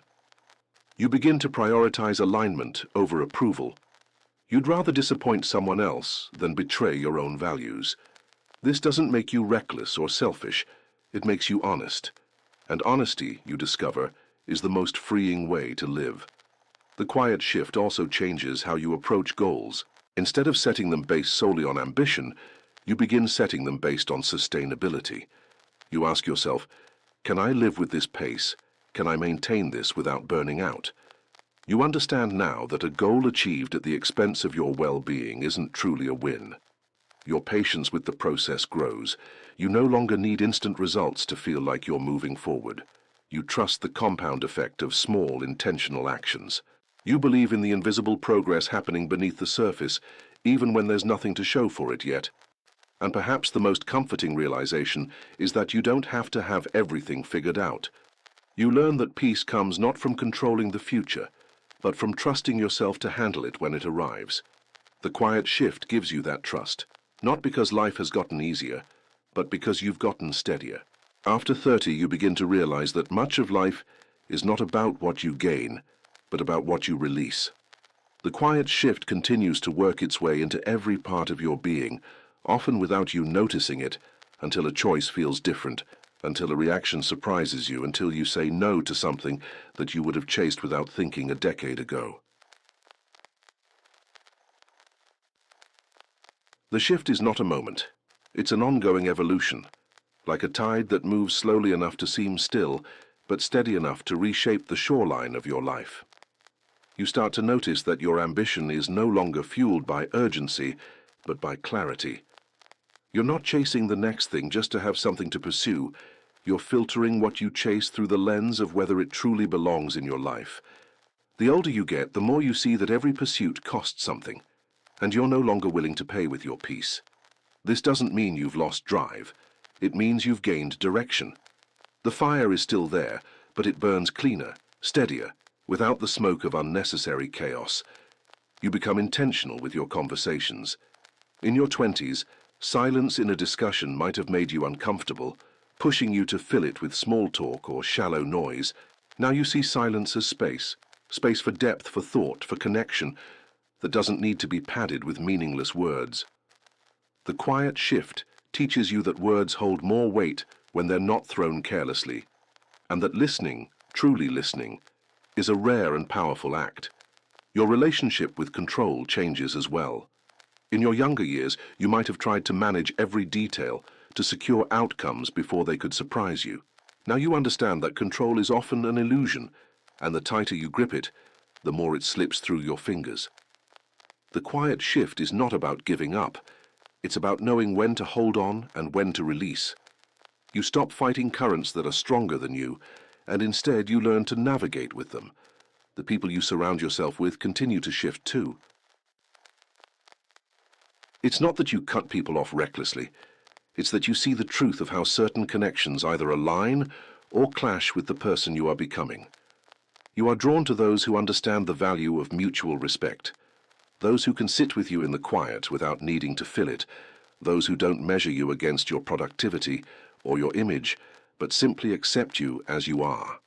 You begin to prioritize alignment over approval. You'd rather disappoint someone else than betray your own values. This doesn't make you reckless or selfish, it makes you honest. And honesty, you discover, is the most freeing way to live. The quiet shift also changes how you approach goals. Instead of setting them based solely on ambition, you begin setting them based on sustainability. You ask yourself, can I live with this pace? Can I maintain this without burning out? You understand now that a goal achieved at the expense of your well-being isn't truly a win. Your patience with the process grows. You no longer need instant results to feel like you're moving forward. You trust the compound effect of small, intentional actions. You believe in the invisible progress happening beneath the surface, even when there's nothing to show for it yet. And perhaps the most comforting realization is that you don't have to have everything figured out. You learn that peace comes not from controlling the future, but from trusting yourself to handle it when it arrives. The quiet shift gives you that trust, not because life has gotten easier, but because you've gotten steadier. After 30, you begin to realize that much of life is not about what you gain, but about what you release. The quiet shift continues to work its way into every part of your being, often without you noticing it, until a choice feels different, until a reaction surprises you, until you say no to something that you would have chased without thinking a decade ago. The shift is not a moment. It's an ongoing evolution, like a tide that moves slowly enough to seem still, but steady enough to reshape the shoreline of your life. You start to notice that your ambition is no longer fueled by urgency, but by clarity. You're not chasing the next thing just to have something to pursue. You're filtering what you chase through the lens of whether it truly belongs in your life. The older you get, the more you see that every pursuit costs something, and you're no longer willing to pay with your peace. This doesn't mean you've lost drive. It means you've gained direction. The fire is still there, but it burns cleaner, steadier, without the smoke of unnecessary chaos. You become intentional with your conversations. In your 20s, silence in a discussion might have made you uncomfortable, pushing you to fill it with small talk or shallow noise. Now you see silence as space for depth, for thought, for connection, that doesn't need to be padded with meaningless words. The quiet shift teaches you that words hold more weight when they're not thrown carelessly, and that listening, truly listening, is a rare and powerful act. Your relationship with control changes as well. In your younger years, you might have tried to manage every detail, to secure outcomes before they could surprise you. Now you understand that control is often an illusion, and the tighter you grip it, the more it slips through your fingers. The quiet shift is not about giving up. It's about knowing when to hold on and when to release. You stop fighting currents that are stronger than you, and instead you learn to navigate with them. The people you surround yourself with continue to shift too. It's not that you cut people off recklessly. It's that you see the truth of how certain connections either align or clash with the person you are becoming. You are drawn to those who understand the value of mutual respect, those who can sit with you in the quiet without needing to fill it, those who don't measure you against your productivity or your image, but simply accept you as you are.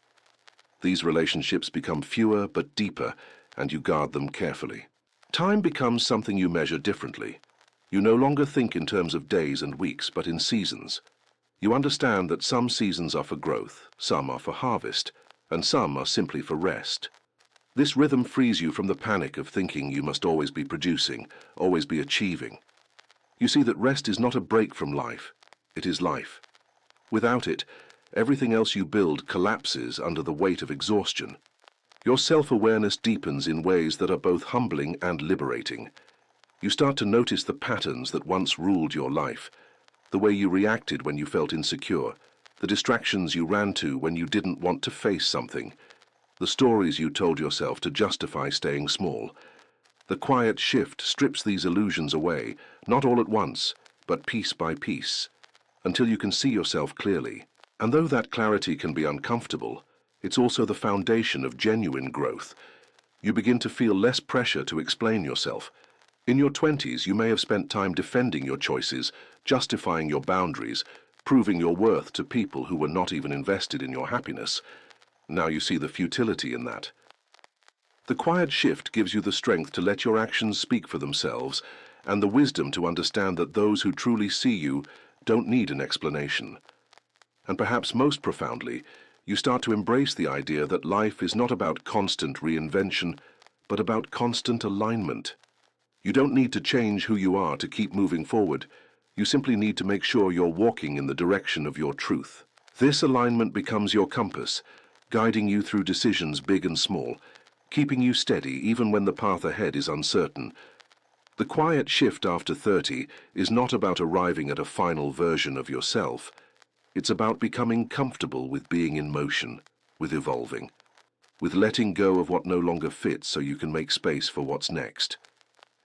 These relationships become fewer but deeper, and you guard them carefully. Time becomes something you measure differently. You no longer think in terms of days and weeks, but in seasons. You understand that some seasons are for growth, some are for harvest, and some are simply for rest. This rhythm frees you from the panic of thinking you must always be producing, always be achieving. You see that rest is not a break from life, it is life. Without it, everything else you build collapses under the weight of exhaustion. Your self-awareness deepens in ways that are both humbling and liberating. You start to notice the patterns that once ruled your life, the way you reacted when you felt insecure, the distractions you ran to when you didn't want to face something, the stories you told yourself to justify staying small. The quiet shift strips these illusions away, not all at once, but piece by piece, until you can see yourself clearly. And though that clarity can be uncomfortable, it's also the foundation of genuine growth. You begin to feel less pressure to explain yourself. In your 20s, you may have spent time defending your choices, justifying your boundaries, proving your worth to people who were not even invested in your happiness. Now you see the futility in that. The quiet shift gives you the strength to let your actions speak for themselves, and the wisdom to understand that those who truly see you don't need an explanation. And perhaps most profoundly, you start to embrace the idea that life is not about constant reinvention, but about constant alignment. You don't need to change who you are to keep moving forward. You simply need to make sure you're walking in the direction of your truth. This alignment becomes your compass, guiding you through decisions big and small, keeping you steady even when the path ahead is uncertain. The quiet shift after 30 is not about arriving at a final version of yourself. It's about becoming comfortable with being in motion, with evolving, with letting go of what no longer fits so you can make space for what's next.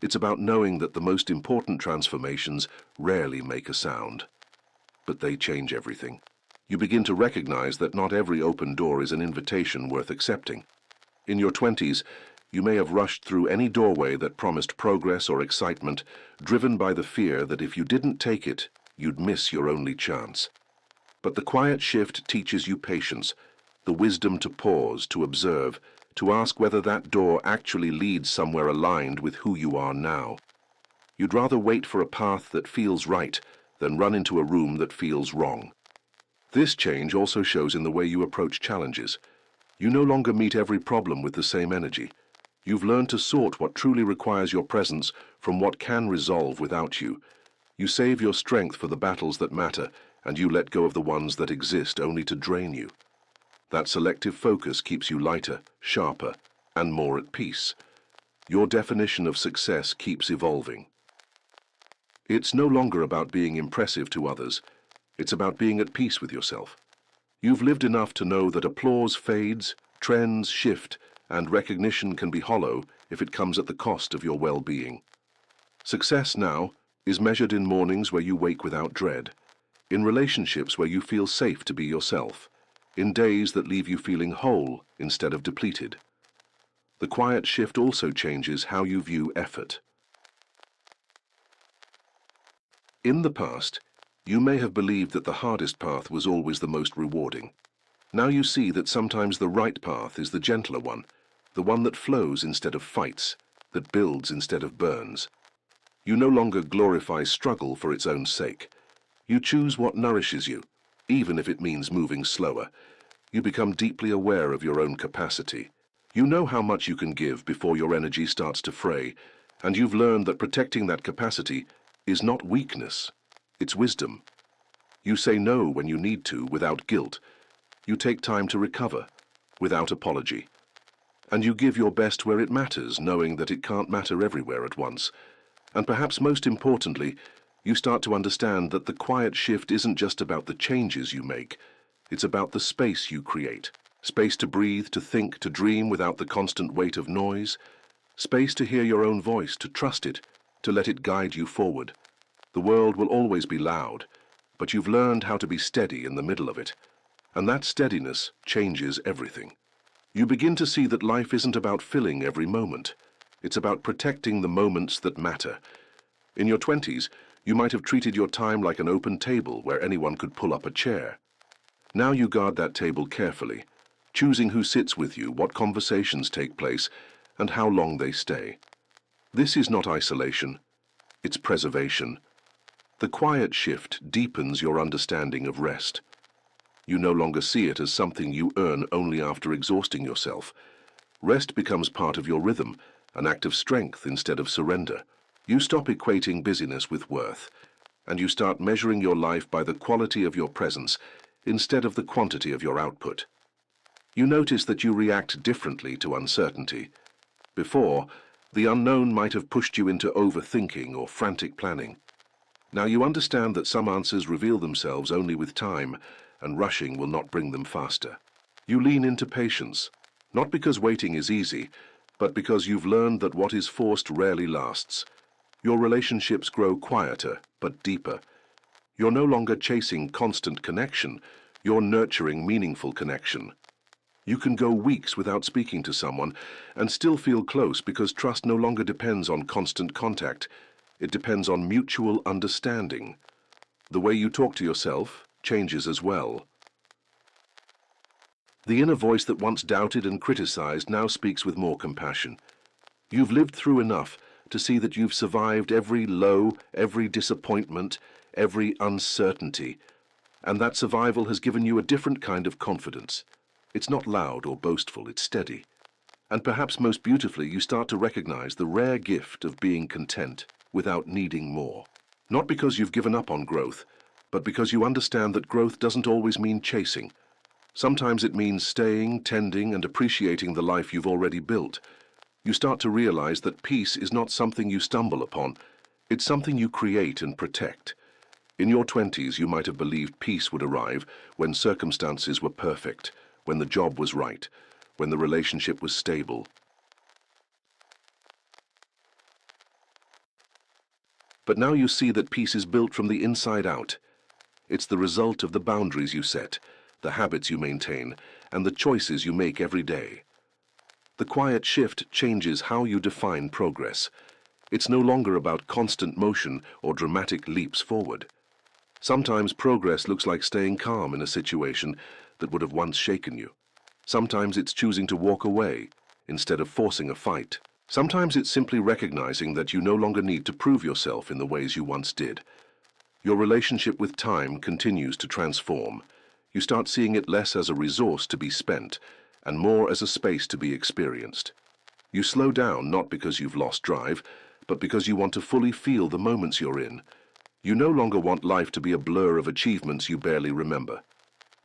It's about knowing that the most important transformations rarely make a sound, but they change everything. You begin to recognize that not every open door is an invitation worth accepting. In your 20s, you may have rushed through any doorway that promised progress or excitement, driven by the fear that if you didn't take it, you'd miss your only chance. But the quiet shift teaches you patience, the wisdom to pause, to observe, to ask whether that door actually leads somewhere aligned with who you are now. You'd rather wait for a path that feels right than run into a room that feels wrong. This change also shows in the way you approach challenges. You no longer meet every problem with the same energy. You've learned to sort what truly requires your presence from what can resolve without you. You save your strength for the battles that matter, and you let go of the ones that exist only to drain you. That selective focus keeps you lighter, sharper, and more at peace. Your definition of success keeps evolving. It's no longer about being impressive to others. It's about being at peace with yourself. You've lived enough to know that applause fades, trends shift, and recognition can be hollow if it comes at the cost of your well-being. Success now is measured in mornings where you wake without dread, in relationships where you feel safe to be yourself, in days that leave you feeling whole instead of depleted. The quiet shift also changes how you view effort. In the past, you may have believed that the hardest path was always the most rewarding. Now you see that sometimes the right path is the gentler one, the one that flows instead of fights, that builds instead of burns. You no longer glorify struggle for its own sake. You choose what nourishes you, even if it means moving slower. You become deeply aware of your own capacity. You know how much you can give before your energy starts to fray, and you've learned that protecting that capacity is not weakness, it's wisdom. You say no when you need to without guilt. You take time to recover without apology. And you give your best where it matters, knowing that it can't matter everywhere at once. And perhaps most importantly, you start to understand that the quiet shift isn't just about the changes you make, it's about the space you create. Space to breathe, to think, to dream without the constant weight of noise. Space to hear your own voice, to trust it, to let it guide you forward. The world will always be loud, but you've learned how to be steady in the middle of it. And that steadiness changes everything. You begin to see that life isn't about filling every moment. It's about protecting the moments that matter. In your 20s, you might have treated your time like an open table where anyone could pull up a chair. Now you guard that table carefully, choosing who sits with you, what conversations take place, and how long they stay. This is not isolation, it's preservation. The quiet shift deepens your understanding of rest. You no longer see it as something you earn only after exhausting yourself. Rest becomes part of your rhythm, an act of strength instead of surrender. You stop equating busyness with worth, and you start measuring your life by the quality of your presence instead of the quantity of your output. You notice that you react differently to uncertainty. Before, the unknown might have pushed you into overthinking or frantic planning. Now you understand that some answers reveal themselves only with time, and rushing will not bring them faster. You lean into patience, not because waiting is easy, but because you've learned that what is forced rarely lasts. Your relationships grow quieter, but deeper. You're no longer chasing constant connection, you're nurturing meaningful connection. You can go weeks without speaking to someone and still feel close because trust no longer depends on constant contact. It depends on mutual understanding. The way you talk to yourself changes as well. The inner voice that once doubted and criticized now speaks with more compassion. You've lived through enough to see that you've survived every low, every disappointment, every uncertainty, and that survival has given you a different kind of confidence. It's not loud or boastful, it's steady. And perhaps most beautifully, you start to recognize the rare gift of being content without needing more. Not because you've given up on growth, but because you understand that growth doesn't always mean chasing. Sometimes it means staying, tending, and appreciating the life you've already built. You start to realize that peace is not something you stumble upon, it's something you create and protect. In your 20s, you might have believed peace would arrive when circumstances were perfect, when the job was right, when the relationship was stable. But now you see that peace is built from the inside out. It's the result of the boundaries you set, the habits you maintain, and the choices you make every day. The quiet shift changes how you define progress. It's no longer about constant motion or dramatic leaps forward. Sometimes progress looks like staying calm in a situation that would have once shaken you. Sometimes it's choosing to walk away instead of forcing a fight. Sometimes it's simply recognizing that you no longer need to prove yourself in the ways you once did. Your relationship with time continues to transform. You start seeing it less as a resource to be spent and more as a space to be experienced. You slow down not because you've lost drive, but because you want to fully feel the moments you're in. You no longer want life to be a blur of achievements you barely remember.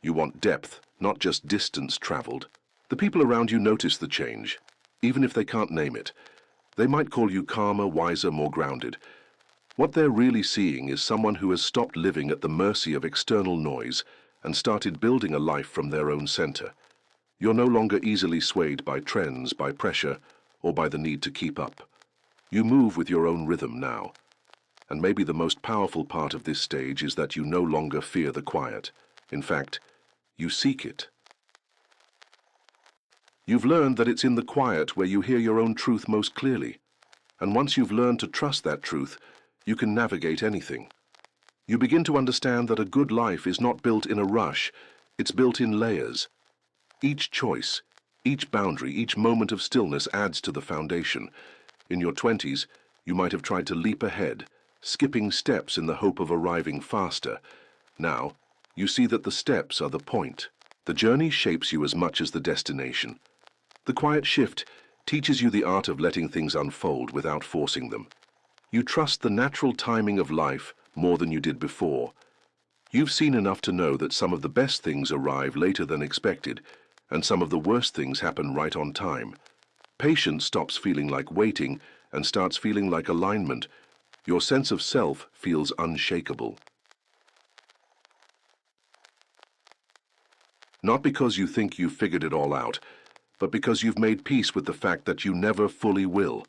You want depth, not just distance traveled. The people around you notice the change, even if they can't name it. They might call you calmer, wiser, more grounded. What they're really seeing is someone who has stopped living at the mercy of external noise and started building a life from their own center. You're no longer easily swayed by trends, by pressure, or by the need to keep up. You move with your own rhythm now. And maybe the most powerful part of this stage is that you no longer fear the quiet. In fact, you seek it. You've learned that it's in the quiet where you hear your own truth most clearly. And once you've learned to trust that truth, you can navigate anything. You begin to understand that a good life is not built in a rush, it's built in layers. Each choice, each boundary, each moment of stillness adds to the foundation. In your 20s, you might have tried to leap ahead, skipping steps in the hope of arriving faster. Now, You see that the steps are the point. The journey shapes you as much as the destination. The quiet shift teaches you the art of letting things unfold without forcing them. You trust the natural timing of life more than you did before. You've seen enough to know that some of the best things arrive later than expected, and some of the worst things happen right on time. Patience stops feeling like waiting and starts feeling like alignment. Your sense of self feels unshakable. Not because you think you've figured it all out, but because you've made peace with the fact that you never fully will.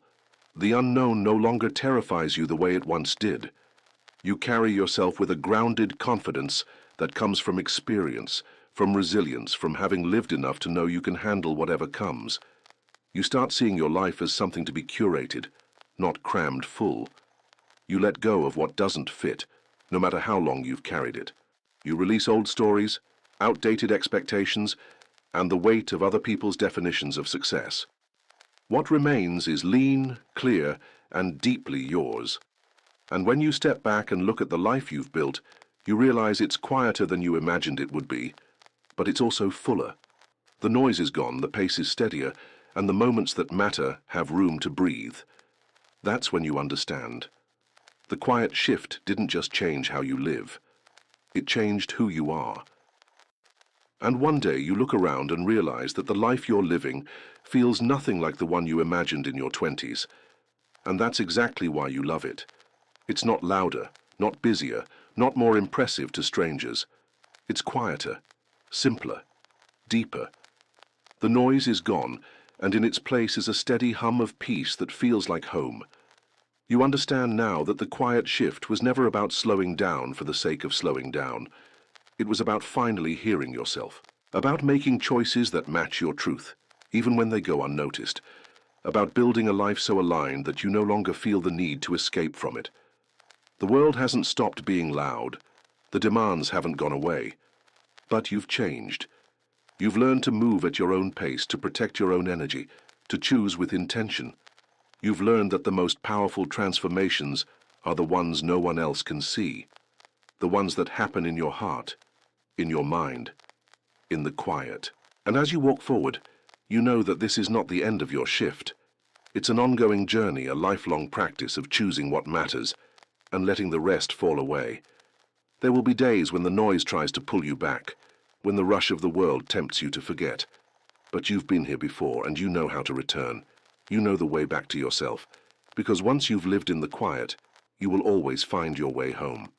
The unknown no longer terrifies you the way it once did. You carry yourself with a grounded confidence that comes from experience, from resilience, from having lived enough to know you can handle whatever comes. You start seeing your life as something to be curated, not crammed full. You let go of what doesn't fit, no matter how long you've carried it. You release old stories, outdated expectations, and the weight of other people's definitions of success. What remains is lean, clear, and deeply yours. And when you step back and look at the life you've built, you realize it's quieter than you imagined it would be, but it's also fuller. The noise is gone, the pace is steadier, and the moments that matter have room to breathe. That's when you understand. The quiet shift didn't just change how you live. It changed who you are. And one day you look around and realize that the life you're living feels nothing like the one you imagined in your 20s. And that's exactly why you love it. It's not louder, not busier, not more impressive to strangers. It's quieter, simpler, deeper. The noise is gone, and in its place is a steady hum of peace that feels like home. You understand now that the quiet shift was never about slowing down for the sake of slowing down. It was about finally hearing yourself, about making choices that match your truth, even when they go unnoticed, about building a life so aligned that you no longer feel the need to escape from it. The world hasn't stopped being loud. The demands haven't gone away. But you've changed. You've learned to move at your own pace, to protect your own energy, to choose with intention. You've learned that the most powerful transformations are the ones no one else can see, the ones that happen in your heart, in your mind, in the quiet. And as you walk forward, you know that this is not the end of your shift. It's an ongoing journey, a lifelong practice of choosing what matters and letting the rest fall away. There will be days when the noise tries to pull you back, when the rush of the world tempts you to forget. But you've been here before, and you know how to return. You know the way back to yourself, because once you've lived in the quiet, you will always find your way home.